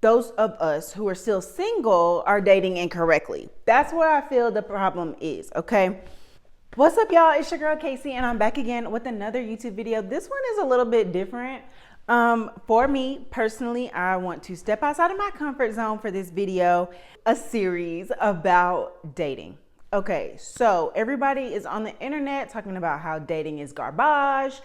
those of us who are still single are dating incorrectly. That's where I feel the problem is, okay? What's up, y'all? It's your girl Kasey, and I'm back again with another YouTube video. This one is a little bit different. For me personally, I want to step outside of my comfort zone for this video, a series about dating. Okay, so everybody is on the internet talking about how dating is garbage.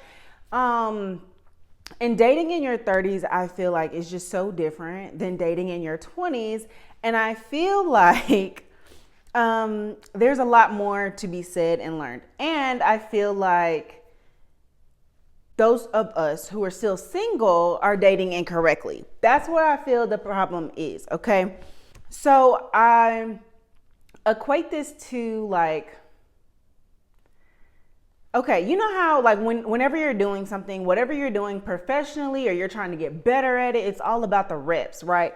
And dating in your 30s, I feel like is just so different than dating in your 20s. And I feel like there's a lot more to be said and learned. And I feel like those of us who are still single are dating incorrectly. That's where I feel the problem is, okay? So I equate this to like, okay, you know how like whenever you're doing something, whatever you're doing professionally or you're trying to get better at it, it's all about the reps, right?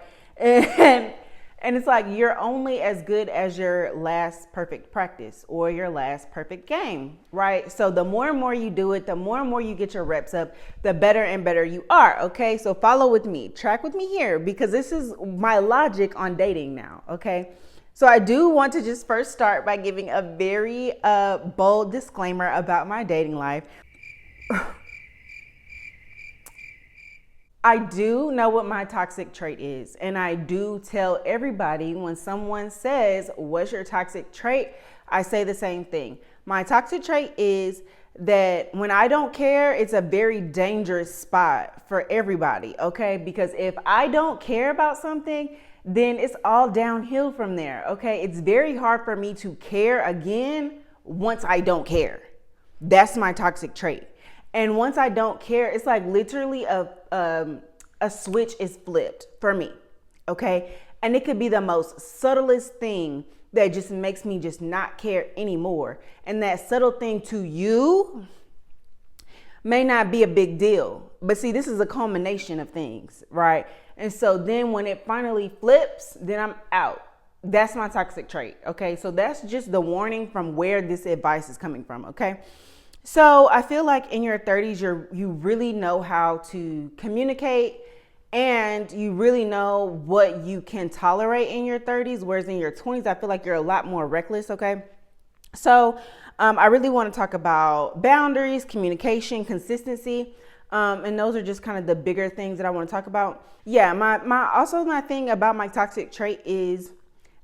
And it's like you're only as good as your last perfect practice or your last perfect game, right? So the more and more you do it, the more and more you get your reps up, the better and better you are, okay? So follow with me, track with me here, because this is my logic on dating now, okay? So I do want to just first start by giving a very bold disclaimer about my dating life. I do know what my toxic trait is, and I do tell everybody when someone says, "What's your toxic trait?" I say the same thing. My toxic trait is that when I don't care, it's a very dangerous spot for everybody, okay? Because if I don't care about something, then it's all downhill from there, okay? It's very hard for me to care again once I don't care. That's my toxic trait. And once I don't care, it's like literally a switch is flipped for me, okay? And it could be the most subtlest thing that just makes me just not care anymore. And that subtle thing to you may not be a big deal. But see, this is a culmination of things, right? And so then when it finally flips, then I'm out. That's my toxic trait, okay? So that's just the warning from where this advice is coming from, okay? So I feel like in your 30s, you really know how to communicate and you really know what you can tolerate in your 30s, whereas in your 20s, I feel like you're a lot more reckless, okay? So I really want to talk about boundaries, communication, consistency. And those are just kind of the bigger things that I want to talk about. Yeah, my thing about my toxic trait is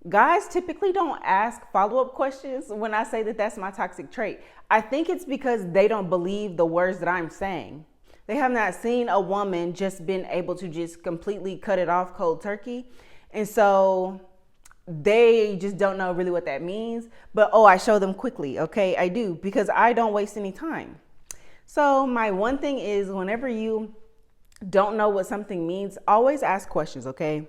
guys typically don't ask follow-up questions when I say that that's my toxic trait. I think it's because they don't believe the words that I'm saying. They have not seen a woman just been able to just completely cut it off cold turkey. And so they just don't know really what that means. But I show them quickly, okay? I do, because I don't waste any time. So my one thing is whenever you don't know what something means, always ask questions, okay?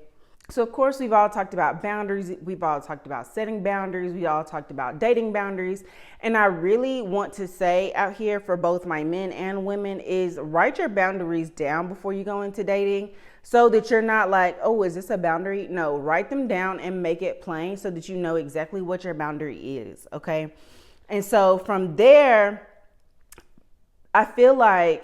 So of course, we've all talked about boundaries. We've all talked about setting boundaries. We all talked about dating boundaries. And I really want to say out here for both my men and women is write your boundaries down before you go into dating so that you're not like, oh, is this a boundary? No, write them down and make it plain so that you know exactly what your boundary is, okay? And so from there, I feel like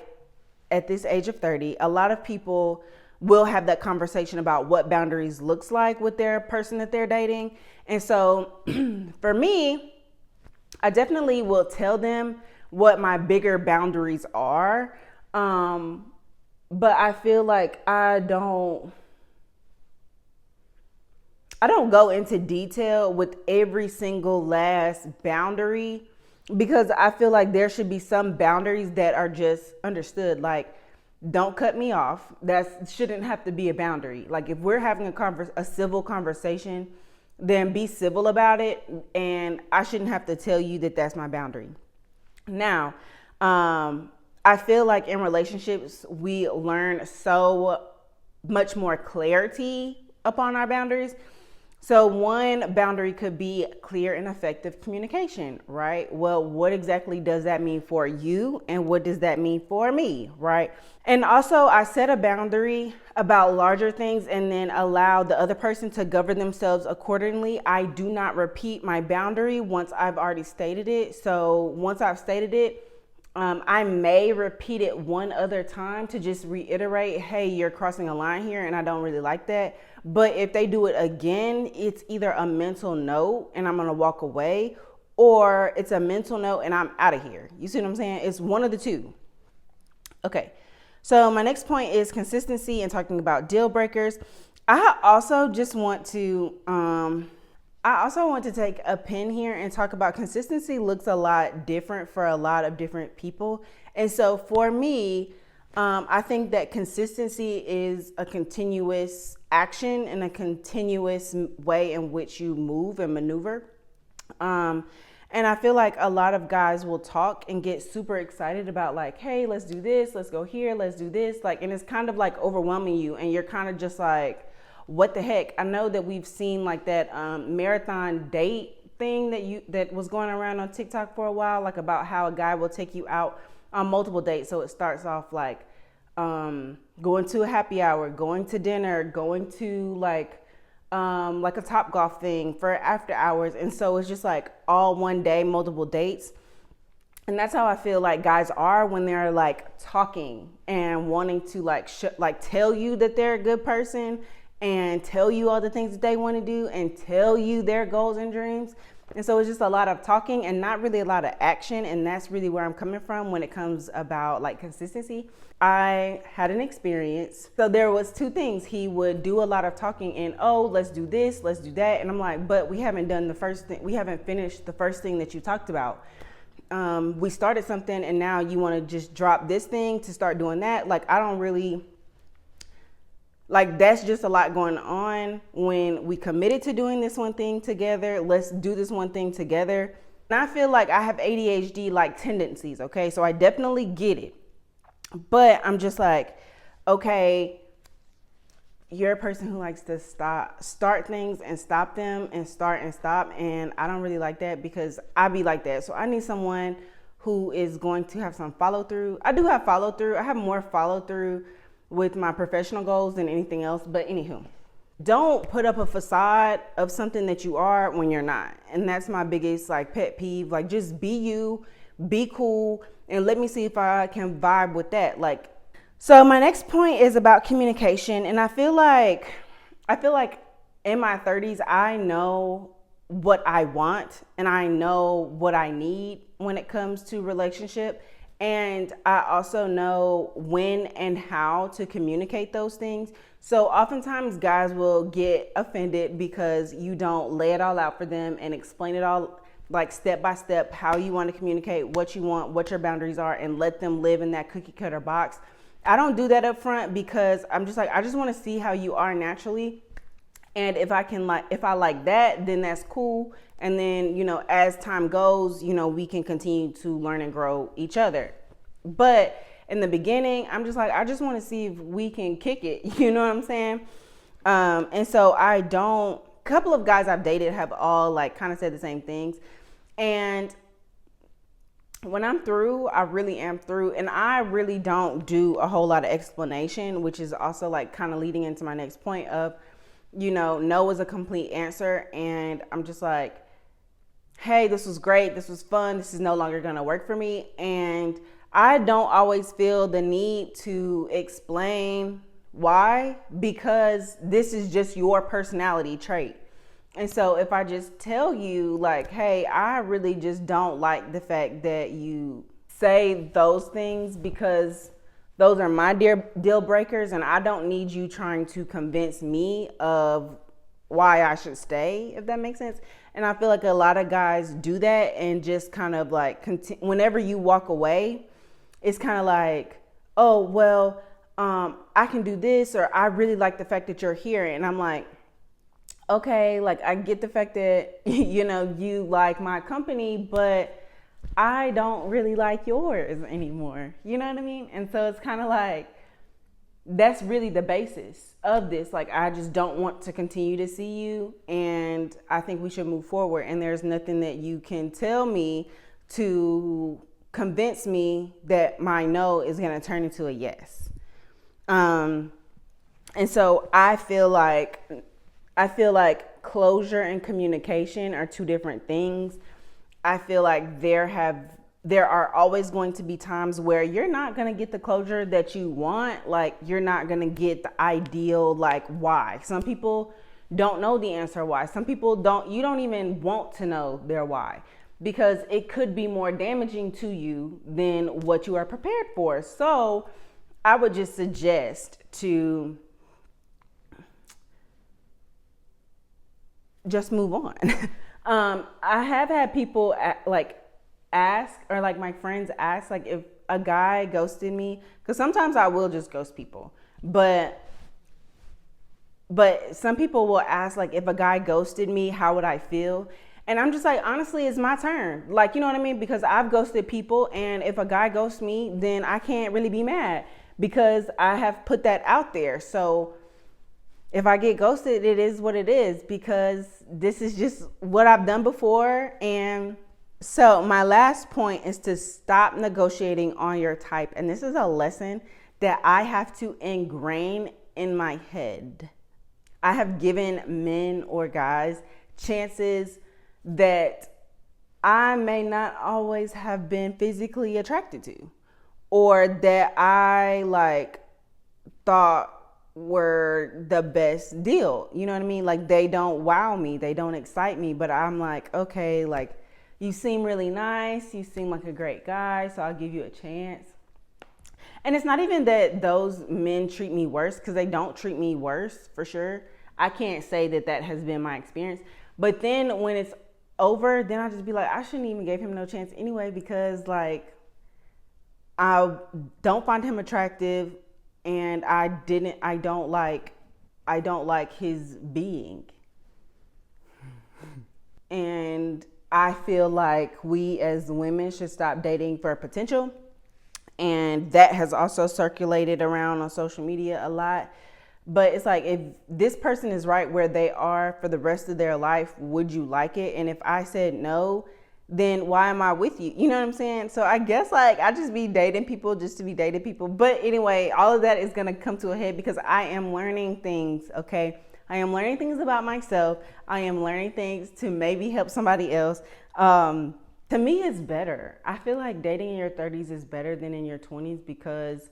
at this age of 30, a lot of people will have that conversation about what boundaries looks like with their person that they're dating. And so for me, I definitely will tell them what my bigger boundaries are. But I feel like I don't go into detail with every single last boundary, because I feel like there should be some boundaries that are just understood. Like, don't cut me off. That shouldn't have to be a boundary. Like if we're having a civil conversation, then be civil about it. And I shouldn't have to tell you that that's my boundary. Now, I feel like in relationships, we learn so much more clarity upon our boundaries. So one boundary could be clear and effective communication, right? Well, what exactly does that mean for you? And what does that mean for me, right? And also I set a boundary about larger things and then allow the other person to govern themselves accordingly. I do not repeat my boundary once I've already stated it. So once I've stated it, I may repeat it one other time to just reiterate, hey, you're crossing a line here and I don't really like that. But if they do it again, it's either a mental note and I'm gonna walk away, or it's a mental note and I'm out of here. You see what I'm saying? It's one of the two. Okay, so my next point is consistency and talking about deal breakers. I also want to take a pen here and talk about consistency looks a lot different for a lot of different people. And so for me, I think that consistency is a continuous action and a continuous way in which you move and maneuver. And I feel like a lot of guys will talk and get super excited about like, hey, let's do this, let's go here, let's do this. Like, and it's kind of like overwhelming you and you're kind of just like, what the heck? I know that we've seen like that marathon date thing that was going around on TikTok for a while, like about how a guy will take you out on multiple dates. So it starts off like going to a happy hour, going to dinner, going to like a Top Golf thing for after hours. And so it's just like all one day, multiple dates. And that's how I feel like guys are when they're like talking and wanting to like tell you that they're a good person and tell you all the things that they want to do and tell you their goals and dreams. And so it's just a lot of talking and not really a lot of action. And that's really where I'm coming from when it comes about like consistency. I had an experience. So there was two things. He would do a lot of talking and, oh, let's do this, let's do that. And I'm like, but we haven't done the first thing. We haven't finished the first thing that you talked about. We started something and now you want to just drop this thing to start doing that. Like, I don't really, like, that's just a lot going on when we committed to doing this one thing together. Let's do this one thing together. And I feel like I have ADHD like tendencies, okay? So I definitely get it. But I'm just like, okay, you're a person who likes to start things and stop them and start and stop. And I don't really like that because I be like that. So I need someone who is going to have some follow through. I do have follow through. I have more follow through with my professional goals than anything else. But anywho, don't put up a facade of something that you are when you're not. And that's my biggest like pet peeve. Like, just be you, be cool, and let me see if I can vibe with that. Like, so my next point is about communication. And I feel like in my 30s, I know what I want and I know what I need when it comes to relationship. And I also know when and how to communicate those things. So oftentimes guys will get offended because you don't lay it all out for them and explain it all like step by step, how you want to communicate, what you want, what your boundaries are, and let them live in that cookie cutter box. I don't do that up front because I'm just like, I just want to see how you are naturally. And if I like that, then that's cool. And then, you know, as time goes, you know, we can continue to learn and grow each other. But in the beginning, I'm just like, I just want to see if we can kick it. You know what I'm saying? And so a couple of guys I've dated have all like kind of said the same things. And when I'm through, I really am through. And I really don't do a whole lot of explanation, which is also like kind of leading into my next point of, you know, no is a complete answer. And I'm just like, hey, this was great. This was fun. This is no longer going to work for me. And I don't always feel the need to explain why, because this is just your personality trait. And so if I just tell you like, hey, I really just don't like the fact that you say those things because those are my deal breakers and I don't need you trying to convince me of why I should stay, if that makes sense. And I feel like a lot of guys do that and just kind of like, whenever you walk away, it's kind of like, oh, well, I can do this, or I really like the fact that you're here. And I'm like, okay, like I get the fact that, you know, you like my company, but I don't really like yours anymore. You know what I mean? And so it's kind of like, that's really the basis of this. Like, I just don't want to continue to see you. And I think we should move forward. And there's nothing that you can tell me to convince me that my no is going to turn into a yes. And so I feel like closure and communication are two different things. I feel like there have there are always going to be times where you're not going to get the closure that you want. Like, you're not going to get the ideal, like, why. Some people don't know the answer why. Some people you don't even want to know their why, because it could be more damaging to you than what you are prepared for. So I would just suggest to just move on. I have had people ask, or like my friends ask, like, if a guy ghosted me, because sometimes I will just ghost people, but some people will ask, like, if a guy ghosted me, how would I feel? And I'm just like, honestly, it's my turn. Like, you know what I mean? Because I've ghosted people, and if a guy ghosts me, then I can't really be mad because I have put that out there. So if I get ghosted, it is what it is, because this is just what I've done before. And so my last point is to stop negotiating on your type. And this is a lesson that I have to ingrain in my head. I have given men or guys chances that I may not always have been physically attracted to, or that I thought were the best deal. You know what I mean? Like, they don't wow me, they don't excite me, but I'm like, okay, like, you seem really nice, you seem like a great guy, so I'll give you a chance. And it's not even that those men treat me worse, because they don't treat me worse, for sure. I can't say that that has been my experience. But then when it's over, then I just be like, I shouldn't even give him no chance anyway, because like, I don't find him attractive, and I don't like his being. And I feel like we as women should stop dating for potential. And that has also circulated around on social media a lot. But it's like, if this person is right where they are for the rest of their life, would you like it? And if I said no, then why am I with you? You know what I'm saying? So I guess like I just be dating people just to be dating people. But anyway, all of that is going to come to a head because I am learning things, okay? I am learning things about myself. I am learning things to maybe help somebody else. To me, it's better. I feel like dating in your 30s is better than in your 20s because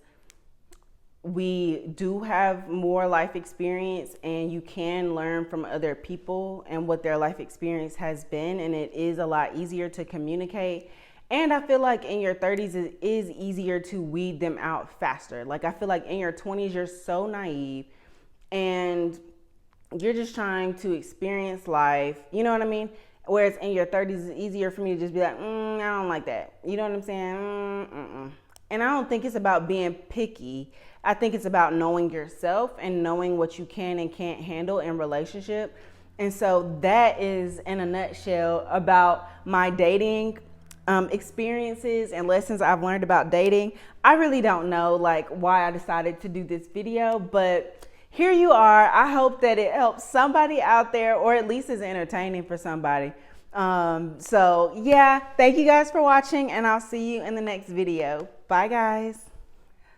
we do have more life experience, and you can learn from other people and what their life experience has been, and it is a lot easier to communicate. And I feel like in your 30s it is easier to weed them out faster. Like, I feel like in your 20s you're so naive and you're just trying to experience life, you know what I mean? Whereas in your 30s it's easier for me to just be like, I don't like that, you know what I'm saying? And I don't think it's about being picky. I think it's about knowing yourself and knowing what you can and can't handle in relationship. And so that is, in a nutshell, about my dating experiences and lessons I've learned about dating. I really don't know like why I decided to do this video, but here you are. I hope that it helps somebody out there, or at least is entertaining for somebody. So yeah, thank you guys for watching, and I'll see you in the next video. Bye guys.